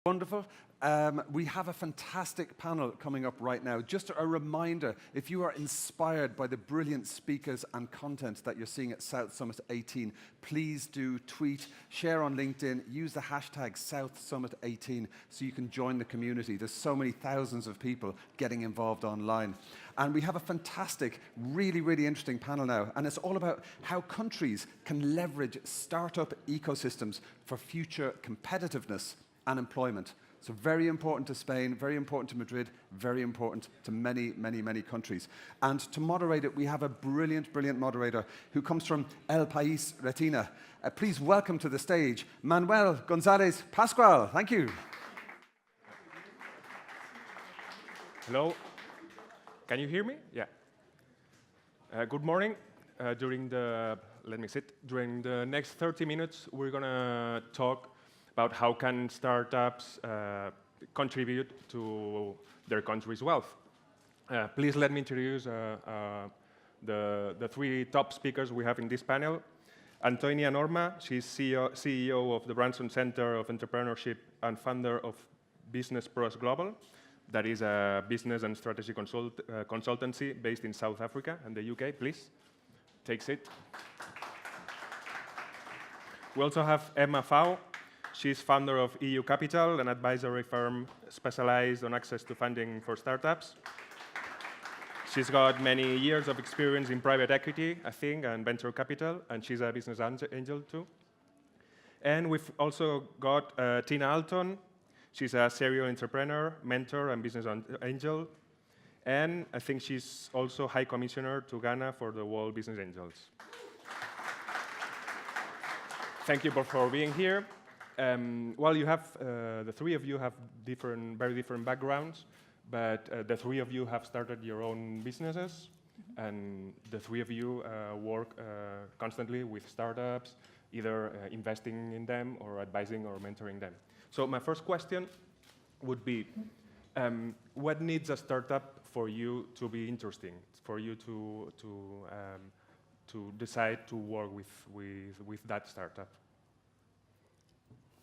Wonderful. We have a fantastic panel coming up right now. Just a reminder, if you are inspired by the brilliant speakers and content that you're seeing at South Summit 18, please do tweet, share on LinkedIn, use the hashtag South Summit 18 so you can join the community. There's so many thousands of people getting involved online. And we have a fantastic, really, really interesting panel now, and it's all about how countries can leverage startup ecosystems for future competitiveness and employment. So very important to Spain, very important to Madrid, very important to many, many, many countries. And to moderate it, we have a brilliant, brilliant moderator who comes from El País Retina. Please welcome to the stage Manuel González Pascual. Thank you. Hello. Can you hear me? Yeah. Good morning. During the next 30 minutes, we're going to talk about how can startups contribute to their country's wealth. Please let me introduce the three top speakers we have in this panel. Antonia Norma, she's CEO of the Branson Center of Entrepreneurship and founder of Business Pros Global. That is a business and strategy consultancy based in South Africa and the UK. Please, take a seat. We also have Emma Fau. She's founder of EU Capital, an advisory firm specialized on access to funding for startups. She's got many years of experience in private equity, I think, and venture capital, and she's a business angel too. And we've also got Tina Alton. She's a serial entrepreneur, mentor, and business angel. And I think she's also High Commissioner to Ghana for the World Business Angels. Thank you for being here. Well, you have the three of you have very different backgrounds, but the three of you have started your own businesses, and the three of you work constantly with startups, either investing in them or advising or mentoring them. So my first question would be, what needs a startup for you to be interesting, for you to decide to work with that startup?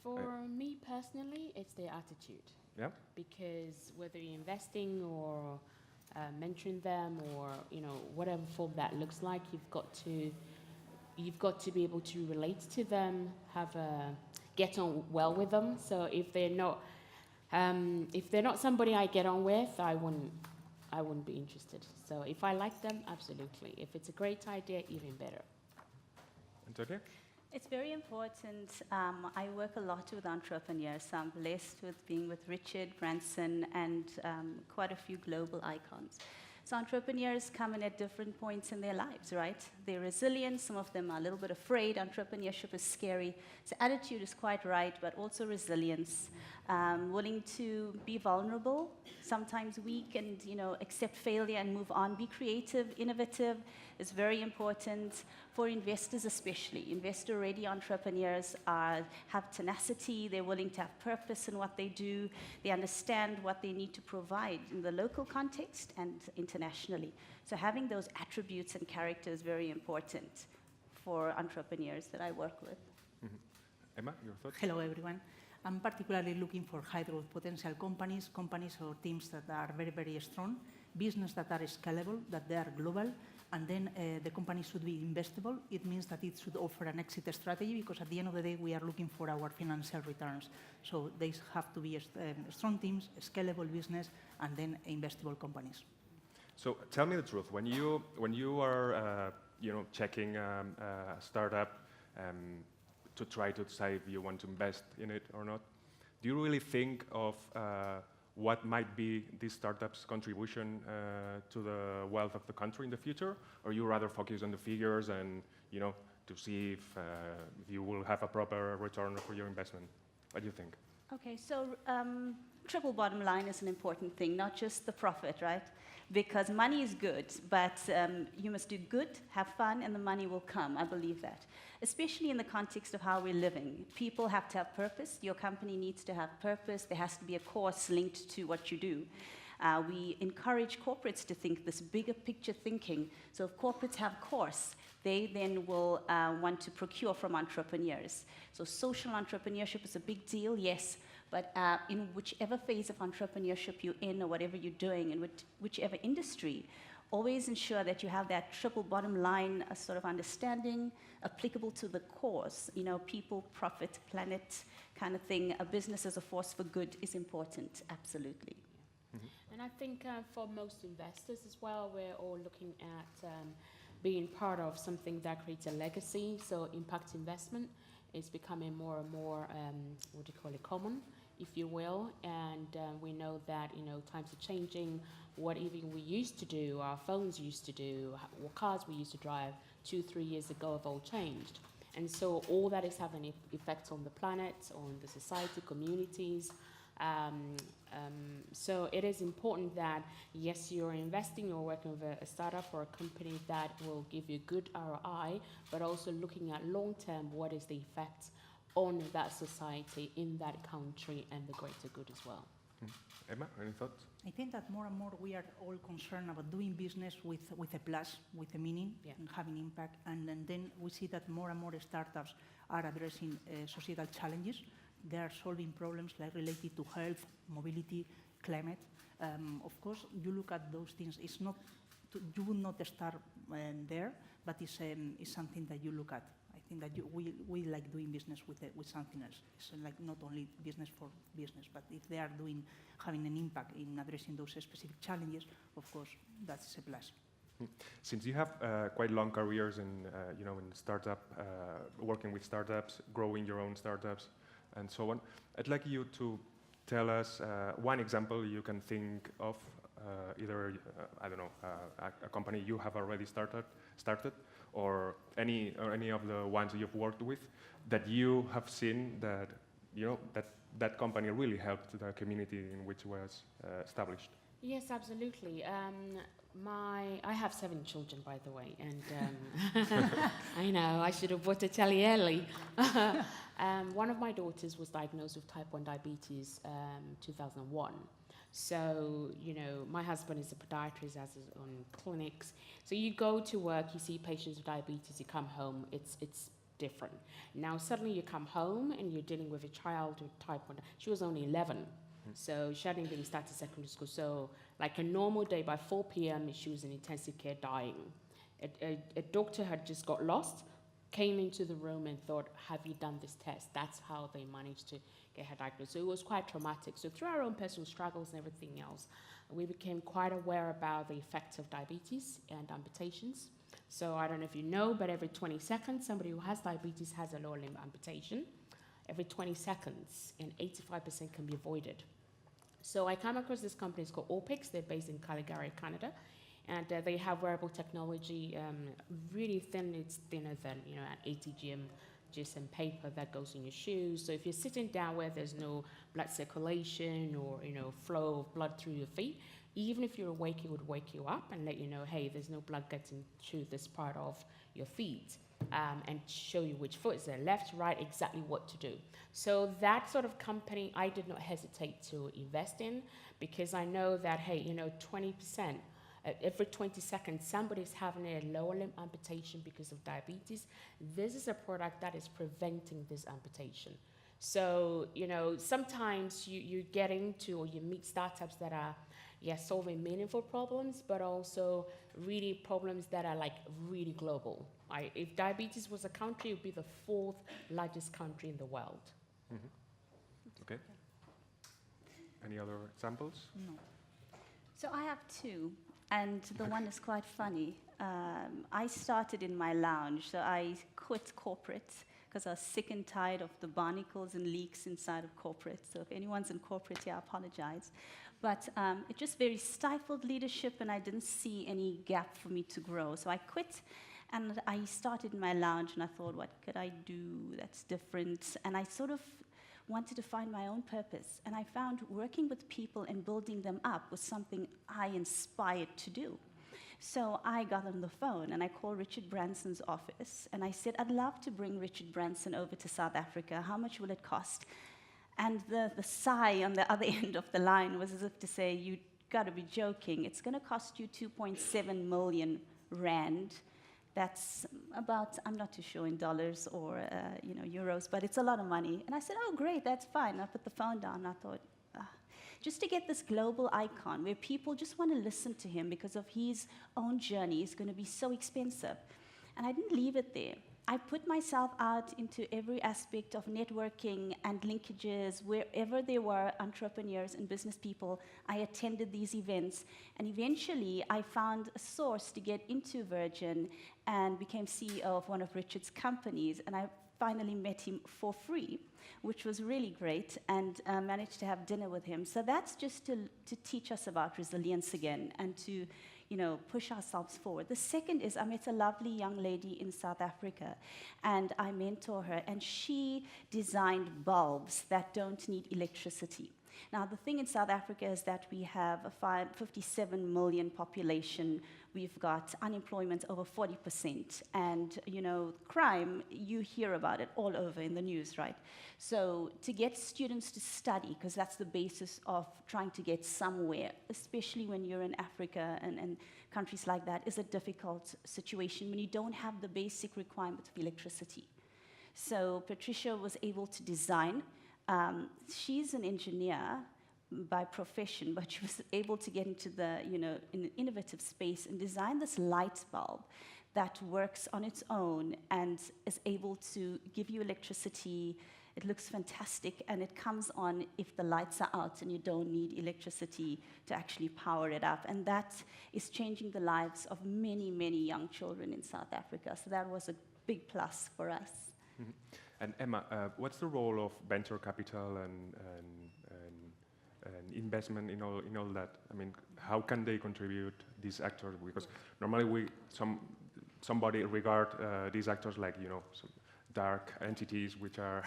For me personally, it's their attitude. Yeah. Because whether you're investing or mentoring them or whatever form that looks like, you've got to be able to relate to them, get on well with them. So if they're not somebody I get on with, I wouldn't be interested. So if I like them, absolutely. If it's a great idea, even better. Antonia? It's very important. I work a lot with entrepreneurs. I'm blessed with being with Richard Branson and quite a few global icons. So entrepreneurs come in at different points in their lives, right? They're resilient. Some of them are a little bit afraid. Entrepreneurship is scary. So attitude is quite right, but also resilience. Willing to be vulnerable, sometimes weak, and accept failure and move on. Be creative, innovative is very important for investors, especially. Investor-ready entrepreneurs have tenacity. They're willing to have purpose in what they do. They understand what they need to provide in the local context and internationally. So having those attributes and character is very important for entrepreneurs that I work with. Mm-hmm. Emma, your thoughts? Hello, everyone. I'm particularly looking for high growth potential companies or teams that are very, very strong, business that are scalable, that they are global, and then the company should be investable. It means that it should offer an exit strategy, because at the end of the day, we are looking for our financial returns. So they have to be strong teams, scalable business, and then investable companies. So tell me the truth. When you are checking a startup to try to decide if you want to invest in it or not, do you really think of what might be this startup's contribution to the wealth of the country in the future, or you rather focus on the figures and to see if you will have a proper return for your investment? What do you think? Okay, so triple bottom line is an important thing, not just the profit, right? Because money is good, but you must do good, have fun, and the money will come. I believe that. Especially in the context of how we're living. People have to have purpose. Your company needs to have purpose. There has to be a course linked to what you do. We encourage corporates to think this bigger picture thinking. So if corporates have course, they then will want to procure from entrepreneurs. So social entrepreneurship is a big deal, yes, But in whichever phase of entrepreneurship you're in or whatever you're doing, in whichever industry, always ensure that you have that triple bottom line sort of understanding applicable to the cause. You know, people, profit, planet kind of thing. A business as a force for good is important, absolutely. And I think for most investors as well, we're all looking at being part of something that creates a legacy. So impact investment is becoming more and more, common, if you will. And we know that, times are changing. What even we used to do, our phones used to do, what cars we used to drive 2-3 years ago have all changed. And so all that is having effects on the planet, on the society, communities. So it is important that, yes, you're investing or working with a startup or a company that will give you good ROI, but also looking at long-term, what is the effect on that society, in that country, and the greater good as well. Emma, any thoughts? I think that more and more we are all concerned about doing business with a plus, with a meaning, and having impact. And then we see that more and more startups are addressing societal challenges. They are solving problems like related to health, mobility, climate. Of course, you look at those things. It's not you would not start there, but it's something that you look at. I think that we like doing business with something else. It's like not only business for business, but if they are having an impact in addressing those specific challenges, of course, that's a plus. Since you have quite long careers in startup, working with startups, growing your own startups, and so on, I'd like you to tell us one example you can think of, either a company you have already started, or any of the ones you've worked with that you have seen that that company really helped the community in which was established. Yes, absolutely. I have 7 children, by the way, and I know I should have bought a telly early. One of my daughters was diagnosed with type 1 diabetes 2001. So, my husband is a podiatrist, has his own clinics. So you go to work, you see patients with diabetes, you come home, it's different. Now suddenly you come home and you're dealing with a child with type 1. She was only 11. So she hadn't even started secondary school. So like a normal day, by 4 p.m., she was in intensive care dying. A doctor had just got lost, came into the room and thought, have you done this test? That's how they managed to get her diagnosed. So it was quite traumatic. So through our own personal struggles and everything else, we became quite aware about the effects of diabetes and amputations. So I don't know if you know, but every 20 seconds, somebody who has diabetes has a lower limb amputation. Every 20 seconds, and 85% can be avoided. So I come across this company, it's called Orpix. They're based in Calgary, Canada. And they have wearable technology, really thin. It's thinner than an ATGM GSM paper that goes in your shoes. So if you're sitting down where there's no blood circulation or flow of blood through your feet, even if you're awake, it would wake you up and let you know, hey, there's no blood getting through this part of your feet, and show you which foot is there, left, right, exactly what to do. So that sort of company, I did not hesitate to invest in, because I know that, hey, 20%. Every 20 seconds, somebody's having a lower limb amputation because of diabetes. This is a product that is preventing this amputation. So, sometimes you get into or you meet startups that are, solving meaningful problems, but also really problems that are like really global. If diabetes was a country, it would be the 4th largest country in the world. Mm-hmm. Okay. Any other examples? No. So I have 2. And the one is quite funny. I started in my lounge, so I quit corporate because I was sick and tired of the barnacles and leaks inside of corporate. So if anyone's in corporate here, I apologize. But it just very stifled leadership, and I didn't see any gap for me to grow. So I quit, and I started in my lounge, and I thought, what could I do that's different? And I sort of wanted to find my own purpose. And I found working with people and building them up was something I inspired to do. So I got on the phone and I called Richard Branson's office and I said, I'd love to bring Richard Branson over to South Africa. How much will it cost? And the sigh on the other end of the line was as if to say, you got to be joking. It's going to cost you 2.7 million rand. That's about, I'm not too sure in dollars or euros, but it's a lot of money. And I said, oh, great, that's fine. I put the phone down. I thought, just to get this global icon where people just want to listen to him because of his own journey is going to be so expensive. And I didn't leave it there. I put myself out into every aspect of networking and linkages. Wherever there were entrepreneurs and business people, I attended these events. And eventually, I found a source to get into Virgin and became CEO of one of Richard's companies. And I finally met him for free, which was really great, and managed to have dinner with him. So that's just to teach us about resilience again and to push ourselves forward. The second is I met a lovely young lady in South Africa, and I mentor her, and she designed bulbs that don't need electricity. Now, the thing in South Africa is that we have a 57 million population. We've got unemployment over 40%. And, crime, you hear about it all over in the news, right? So to get students to study, because that's the basis of trying to get somewhere, especially when you're in Africa and countries like that, is a difficult situation when you don't have the basic requirement of electricity. So Patricia was able to design. She's an engineer by profession, but she was able to get into the, in an innovative space and design this light bulb that works on its own and is able to give you electricity. It looks fantastic, and it comes on if the lights are out and you don't need electricity to actually power it up. And that is changing the lives of many, many young children in South Africa. So that was a big plus for us. Mm-hmm. And Emma, what's the role of venture capital and investment in all that? I mean, how can they contribute, these actors? Because normally somebody regard these actors like some dark entities which are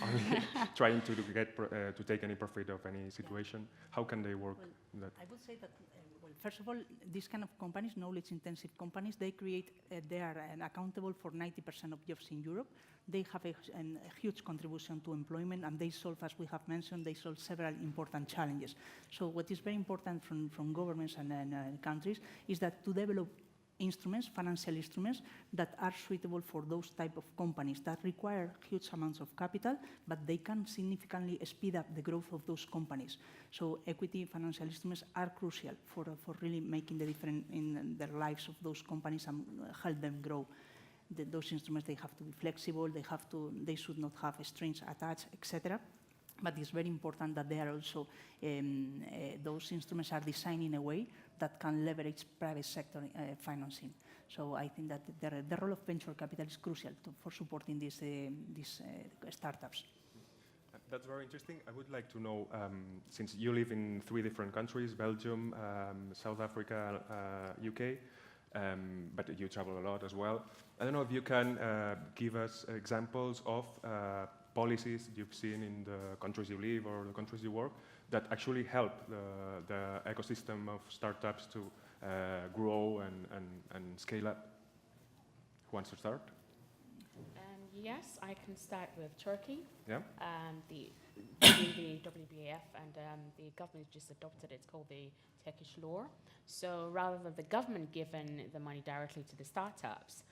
only trying to get to take any profit of any situation. How can they work in that? I would say that. First of all, these kind of companies, knowledge-intensive companies, they are accountable for 90% of jobs in Europe. They have a huge contribution to employment, and they solve, as we have mentioned, they solve several important challenges. So what is very important from governments and countries is that to develop instruments, financial instruments, that are suitable for those type of companies that require huge amounts of capital, but they can significantly speed up the growth of those companies. So equity financial instruments are crucial for really making the difference in the lives of those companies and help them grow. Those instruments, they have to be flexible, they should not have strings attached, etc. But it's very important that they are also, those instruments are designed in a way that can leverage private sector financing. So I think that the role of venture capital is crucial for supporting these startups. That's very interesting. I would like to know, since you live in 3 different countries, Belgium, South Africa, UK, but you travel a lot as well. I don't know if you can give us examples of policies you've seen in the countries you live or the countries you work that actually help the ecosystem of startups to grow and scale up. Who wants to start? Yes, I can start with Turkey. Yeah. The WBAF and the government just adopted it. It's called the Turkish law. So rather than the government giving the money directly to the startups,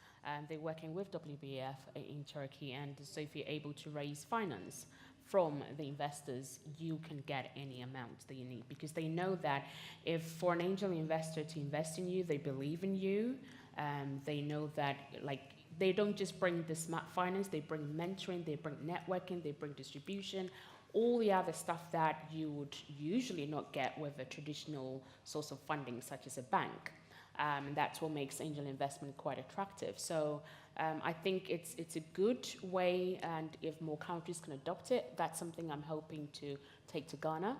they're working with WBAF in Turkey, and so if you're able to raise finance from the investors, you can get any amount that you need, because they know that if for an angel investor to invest in you, they believe in you, they know that they don't just bring the smart finance, they bring mentoring, they bring networking, they bring distribution, all the other stuff that you would usually not get with a traditional source of funding such as a bank. And that's what makes angel investment quite attractive. So I think it's a good way, and if more countries can adopt it, that's something I'm hoping to take to Ghana,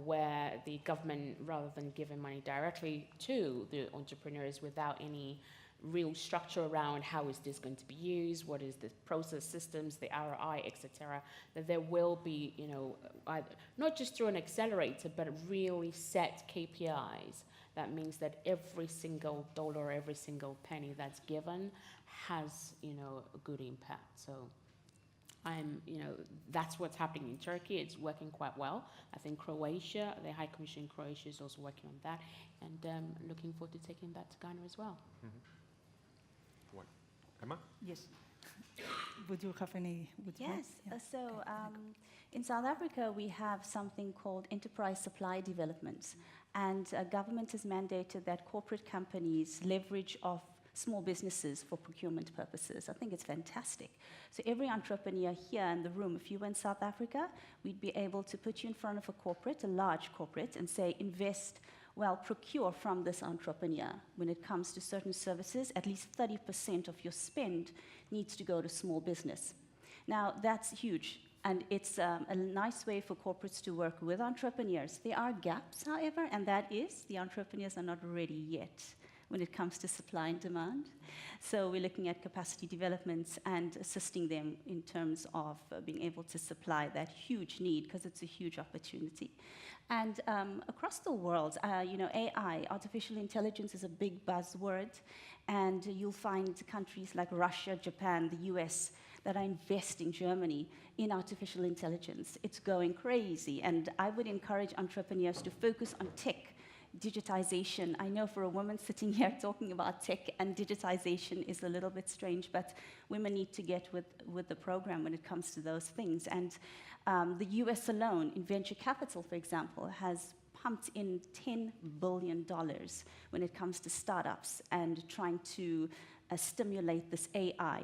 where the government, rather than giving money directly to the entrepreneurs without any real structure around how is this going to be used, what is the process systems, the ROI, etc., that there will be, either, not just through an accelerator, but really set KPIs. That means that every single dollar, every single penny that's given has, a good impact. So that's what's happening in Turkey. It's working quite well. I think Croatia, the High Commission in Croatia is also working on that, and looking forward to taking that to Ghana as well. Mm-hmm. Emma? Yes. Would you have any? Yes. Yeah. So in South Africa, we have something called enterprise supply development. And government has mandated that corporate companies leverage off small businesses for procurement purposes. I think it's fantastic. So every entrepreneur here in the room, if you were in South Africa, we'd be able to put you in front of a corporate, a large corporate, and say, invest, well, procure from this entrepreneur. When it comes to certain services, at least 30% of your spend needs to go to small business. Now, that's huge. And it's a nice way for corporates to work with entrepreneurs. There are gaps, however, and that is the entrepreneurs are not ready yet when it comes to supply and demand. So we're looking at capacity developments and assisting them in terms of being able to supply that huge need, because it's a huge opportunity. And across the world, AI, artificial intelligence, is a big buzzword. And you'll find countries like Russia, Japan, the US, that are investing, Germany, in artificial intelligence. It's going crazy. And I would encourage entrepreneurs to focus on tech, digitization. I know for a woman sitting here talking about tech and digitization is a little bit strange, but women need to get with the program when it comes to those things. And the US alone, in venture capital, for example, has pumped in $10 billion when it comes to startups and trying to stimulate this AI,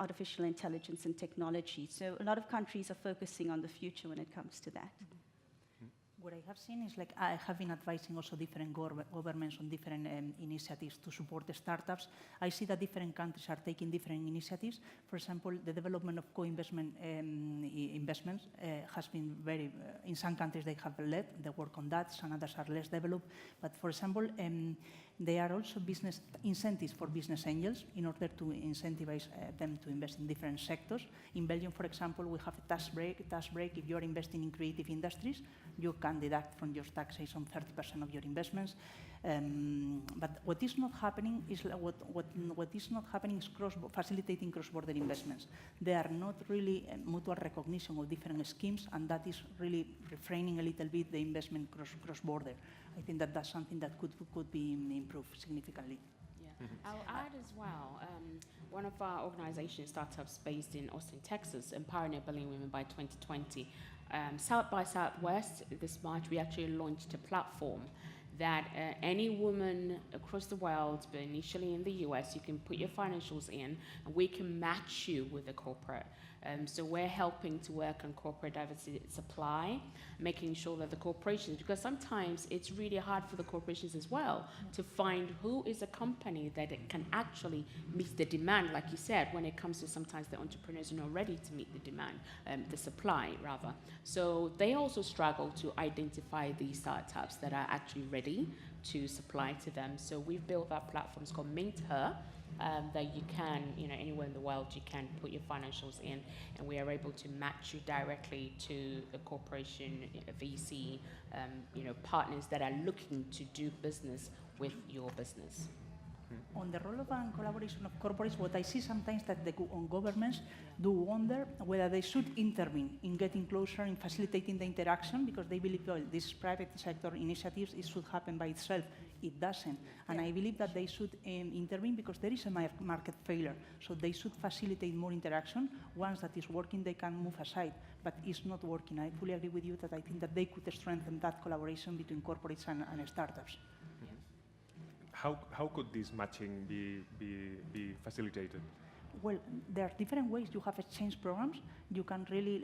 artificial intelligence and technology. So a lot of countries are focusing on the future when it comes to that. What I have seen is, like, I have been advising also different governments on different initiatives to support the startups. I see that different countries are taking different initiatives. For example, the development of co-investment investments has been very, in some countries they have led the work on that, some others are less developed. But for example, there are also business incentives for business angels in order to incentivize them to invest in different sectors. In Belgium, for example, we have a tax break. If you are investing in creative industries, you can deduct from your taxation 30% of your investments. But what is not happening is facilitating cross-border investments. There are not really mutual recognition of different schemes, and that is really refraining a little bit the investment cross-border. I think that that's something that could be improved significantly. Yeah. I'll add as well, one of our organizations, startups based in Austin, Texas, Empowering a Billion Women by 2020, South by Southwest, this March, we actually launched a platform that any woman across the world, but initially in the US, you can put your financials in, and we can match you with a corporate. So we're helping to work on corporate diversity supply, making sure that the corporations, because sometimes it's really hard for the corporations as well to find who is a company that it can actually meet the demand, like you said, when it comes to sometimes the entrepreneurs are not ready to meet the demand, the supply rather. So they also struggle to identify these startups that are actually ready to supply to them. So we've built that platform, it's called Mint Her, that you can, anywhere in the world, you can put your financials in, and we are able to match you directly to a corporation, a VC, partners that are looking to do business with your business. On the role of collaboration of corporates, what I see sometimes that governments do wonder whether they should intervene in getting closer, in facilitating the interaction, because they believe, well, these private sector initiatives, it should happen by itself. It doesn't. And I believe that they should intervene because there is a market failure. So they should facilitate more interaction. Once that is working, they can move aside. But it's not working. I fully agree with you that I think that they could strengthen that collaboration between corporates and startups. How could this matching be facilitated? Well, there are different ways. You have exchange programs. You can really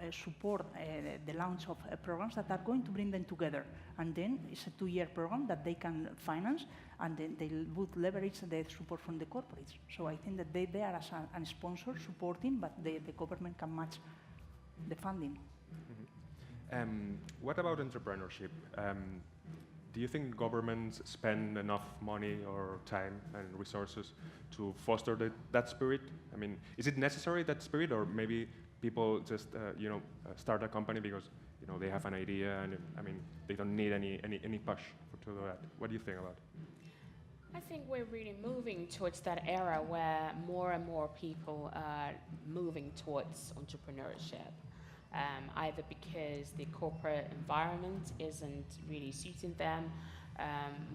support the launch of programs that are going to bring them together. And then it's a 2-year program that they can finance, and then they would leverage the support from the corporates. So I think that they are as a sponsor supporting, but the government can match the funding. Mm-hmm. What about entrepreneurship? Do you think governments spend enough money or time and resources to foster that spirit? I mean, is it necessary, that spirit, or maybe people just start a company because they have an idea, and I mean they don't need any push to do that? What do you think about it? I think we're really moving towards that era where more and more people are moving towards entrepreneurship. Either because the corporate environment isn't really suiting them,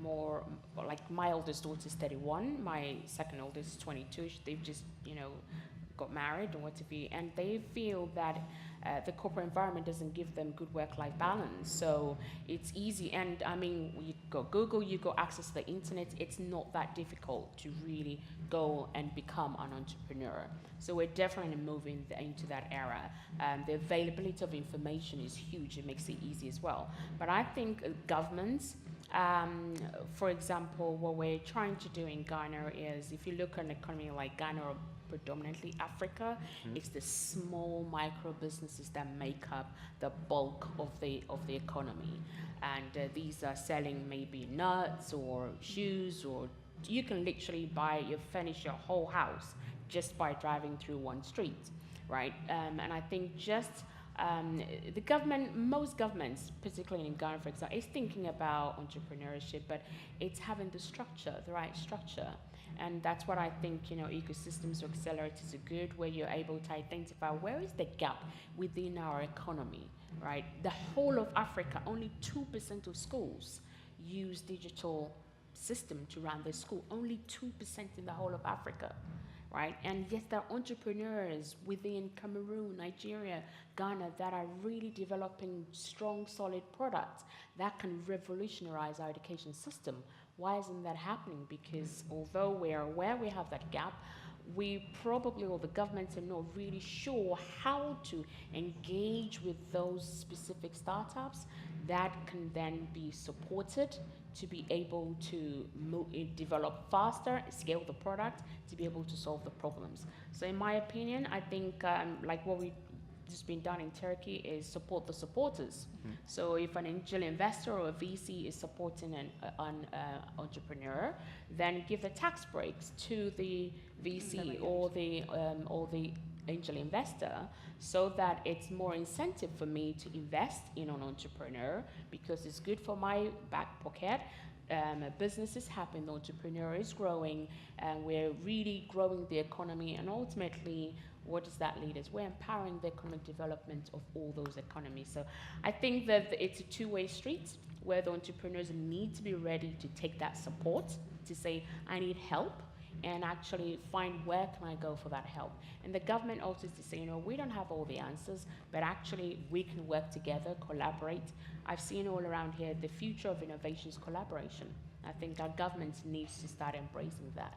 more, like my oldest daughter is 31, my second oldest is 22. They've just, got married or what have you, and they feel that the corporate environment doesn't give them good work-life balance. So it's easy, and I mean, you go Google, you go access the internet, it's not that difficult to really go and become an entrepreneur. So we're definitely moving into that era. The availability of information is huge, it makes it easy as well. But I think governments, for example, what we're trying to do in Ghana is, if you look at an economy like Ghana or predominantly Africa, it's the small micro businesses that make up the bulk of the economy, and these are selling maybe nuts or shoes, or you can literally furnish your whole house just by driving through one street, right? And I think just the government, most governments, particularly in Ghana, for example, is thinking about entrepreneurship, but it's having the right structure. And that's what I think, ecosystems or accelerators are good, where you're able to identify where is the gap within our economy, right? The whole of Africa, only 2% of schools use digital system to run their school, only 2% in the whole of Africa, right? And yes, there are entrepreneurs within Cameroon, Nigeria, Ghana that are really developing strong, solid products that can revolutionize our education system. Why isn't that happening? Because although we are aware we have that gap, we probably, or the governments, are not really sure how to engage with those specific startups that can then be supported to be able to develop faster, scale the product, to be able to solve the problems. So in my opinion, I think like what we've just been done in Turkey is support the supporters. So if an angel investor or a VC is supporting an entrepreneur, then give the tax breaks to the VC or the angel investor, so that it's more incentive for me to invest in an entrepreneur, because it's good for my back pocket. Businesses happen, the entrepreneur is growing, and we're really growing the economy, and ultimately, what does that lead us? We're empowering the economic development of all those economies. So I think that it's a two-way street, where the entrepreneurs need to be ready to take that support, to say, I need help, and actually find where can I go for that help. And the government also is to say, we don't have all the answers, but actually we can work together, collaborate. I've seen all around here, the future of innovation is collaboration. I think our government needs to start embracing that.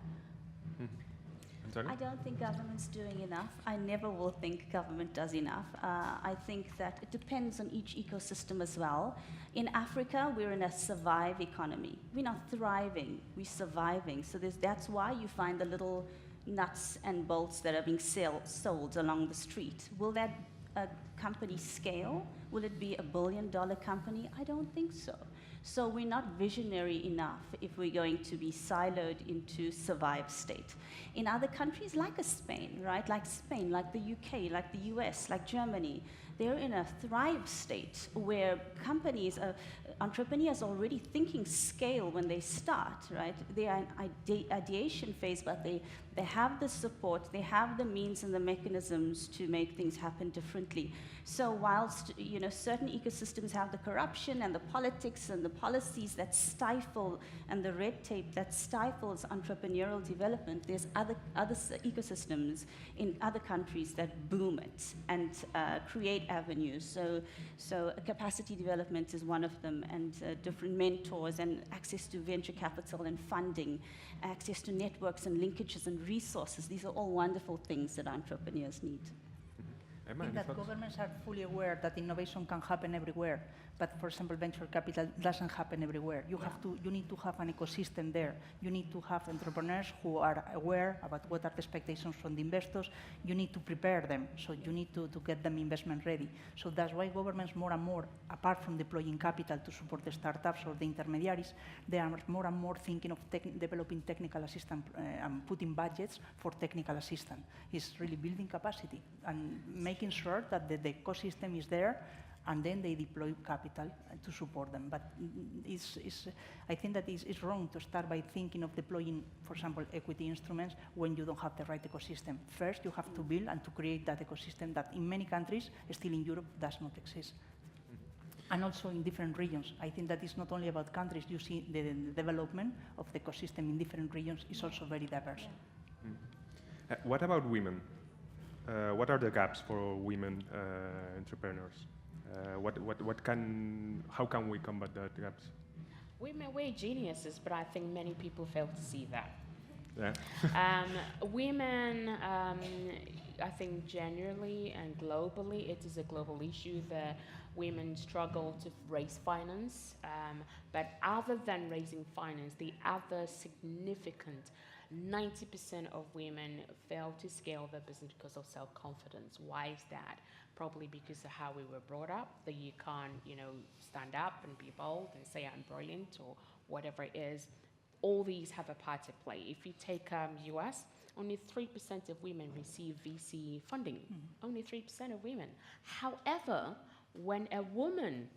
I don't think government's doing enough. I never will think government does enough. I think that it depends on each ecosystem as well. In Africa, we're in a survive economy. We're not thriving, we're surviving. So that's why you find the little nuts and bolts that are being sold along the street. Will that company scale? Will it be $1 billion company? I don't think so. So we're not visionary enough if we're going to be siloed into survive state. In other countries like Spain, right? Like Spain, like the UK, like the US, like Germany, they're in a thrive state where companies, entrepreneurs are already thinking scale when they start, right? They are in ideation phase, but they have the support, they have the means and the mechanisms to make things happen differently. So whilst certain ecosystems have the corruption and the politics and the policies that stifle, and the red tape that stifles entrepreneurial development, there's other ecosystems in other countries that boom it and create avenues. So capacity development is one of them, and different mentors and access to venture capital and funding, access to networks and linkages and resources. These are all wonderful things that entrepreneurs need. I think that governments are fully aware that innovation can happen everywhere, but for example, venture capital doesn't happen everywhere. You need to have an ecosystem there. You need to have entrepreneurs who are aware about what are the expectations from the investors. You need to prepare them, so you need to get them investment ready. So that's why governments more and more, apart from deploying capital to support the startups or the intermediaries, they are more and more thinking of developing technical assistance and putting budgets for technical assistance. It's really building capacity and making sure that the ecosystem is there, and then they deploy capital to support them. But I think that it's wrong to start by thinking of deploying, for example, equity instruments when you don't have the right ecosystem. First, you have to build and to create that ecosystem that in many countries, still in Europe, does not exist. and also in different regions. I think that it's not only about countries. You see the development of the ecosystem in different regions is also very diverse. What about women? What are the gaps for women entrepreneurs? How can we combat that gaps? We're geniuses, but I think many people fail to see that. Yeah. Women, I think generally and globally, it is a global issue that women struggle to raise finance. But other than raising finance, the other significant 90% of women fail to scale their business because of self-confidence. Why is that? Probably because of how we were brought up, that you can't, stand up and be bold and say I'm brilliant or whatever it is. All these have a part to play. If you take US, only 3% of women receive VC funding. Mm-hmm. Only 3% of women. However, when a woman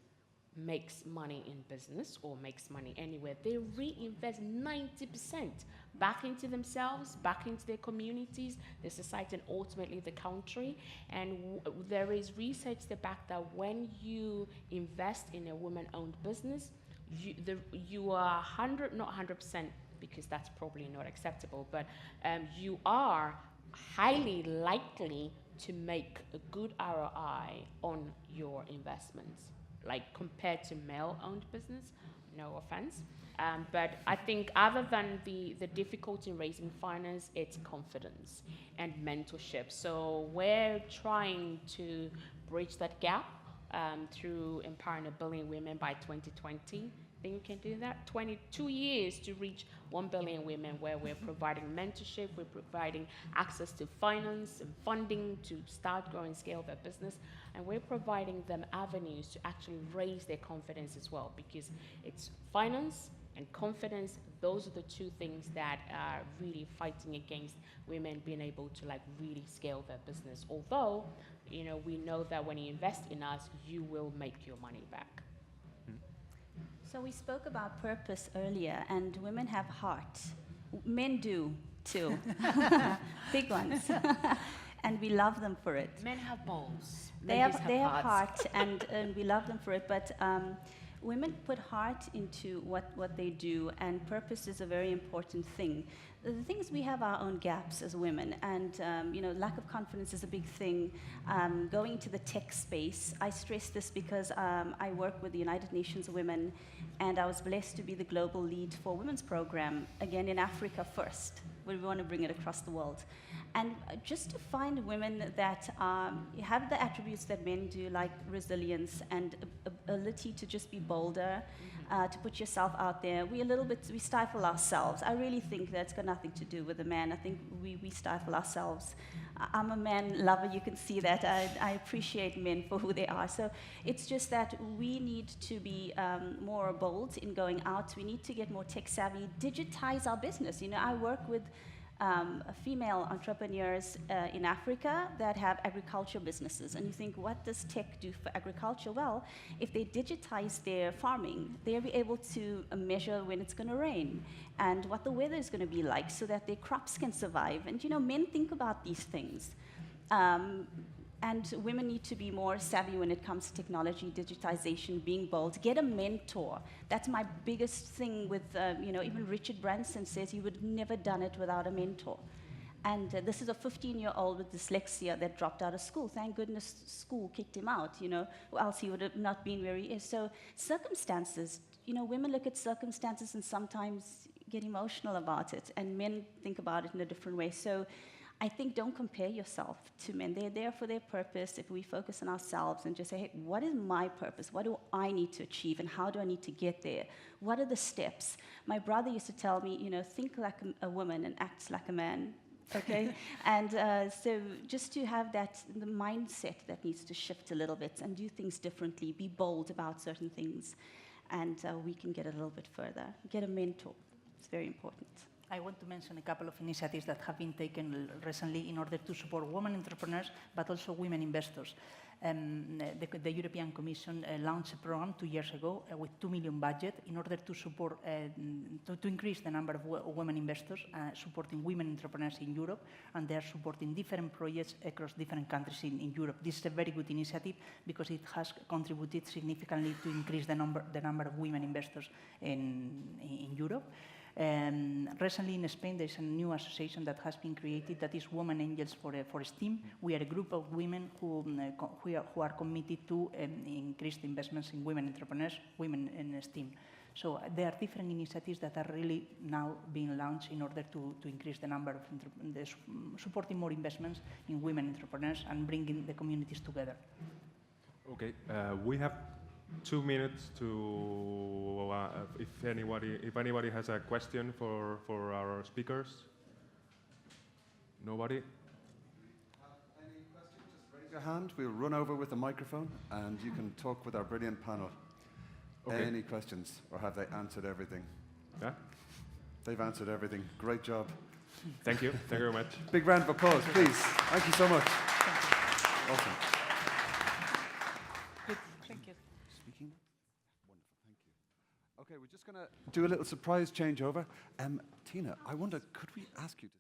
makes money in business or makes money anywhere, they reinvest 90% back into themselves, back into their communities, their society, and ultimately the country. And there is research that back that when you invest in a woman-owned business, you are 100%, because that's probably not acceptable, but you are highly likely to make a good ROI on your investments, like compared to male-owned business, no offense. But I think other than the difficulty in raising finance, it's confidence and mentorship. So we're trying to bridge that gap through empowering 1 billion women by 2020. I think we can do that. 22 years to reach 1 billion women, where we're providing mentorship, we're providing access to finance and funding to start, grow, and scale their business, and we're providing them avenues to actually raise their confidence as well, because it's finance and confidence. Those are the two things that are really fighting against women being able to really scale their business. Although, we know that when you invest in us, you will make your money back. So we spoke about purpose earlier, and women have heart. Men do, too. Big ones. And we love them for it. Men have balls. They have heart, and we love them for it. But women put heart into what they do, and purpose is a very important thing. The thing is, we have our own gaps as women, and lack of confidence is a big thing. Going into the tech space, I stress this because I work with the United Nations Women, and I was blessed to be the global lead for women's program, again in Africa first. We want to bring it across the world. And just to find women that have the attributes that men do, like resilience and ability to just be bolder, to put yourself out there. We stifle ourselves. I really think that's got nothing to do with the man. I think we stifle ourselves. I'm a man lover, you can see that. I appreciate men for who they are. So it's just that we need to be more bold in going out. We need to get more tech savvy, digitize our business. I work with female entrepreneurs in Africa that have agriculture businesses. And you think, what does tech do for agriculture? Well, if they digitize their farming, they'll be able to measure when it's going to rain and what the weather is going to be like so that their crops can survive. And men think about these things. And women need to be more savvy when it comes to technology, digitization, being bold. Get a mentor. That's my biggest thing with, even Richard Branson says he would have never done it without a mentor. And this is a 15-year-old with dyslexia that dropped out of school. Thank goodness school kicked him out, or else he would have not been where he is. So circumstances, women look at circumstances and sometimes get emotional about it, and men think about it in a different way. So I think don't compare yourself to men. They're there for their purpose. If we focus on ourselves and just say, hey, what is my purpose? What do I need to achieve, and how do I need to get there? What are the steps? My brother used to tell me, think like a woman and act like a man, okay? And so just to have the mindset that needs to shift a little bit and do things differently, be bold about certain things, and we can get a little bit further. Get a mentor. It's very important. I want to mention a couple of initiatives that have been taken recently in order to support women entrepreneurs, but also women investors. The European Commission launched a program 2 years ago with 2 million budget in order to support, to increase the number of women investors, supporting women entrepreneurs in Europe, and they are supporting different projects across different countries in Europe. This is a very good initiative because it has contributed significantly to increase the number of women investors in Europe. Recently in Spain, there's a new association that has been created that is Women Angels for STEAM. We are a group of women who are committed to increase the investments in women entrepreneurs, women in STEAM. So there are different initiatives that are really now being launched in order to increase the number of supporting more investments in women entrepreneurs and bringing the communities together. Okay, we have 2 minutes to, if anybody has a question for our speakers. Nobody? Any questions? Just raise your hand. We'll run over with the microphone and you can talk with our brilliant panel. Okay. Any questions, or have they answered everything? Yeah? They've answered everything. Great job. Thank you. Thank you very much. Big round of applause, please. Thank you so much. Awesome. Good, thank you. Speaking? Wonderful, thank you. Okay, we're just going to do a little surprise changeover. Tina, I wonder, could we ask you to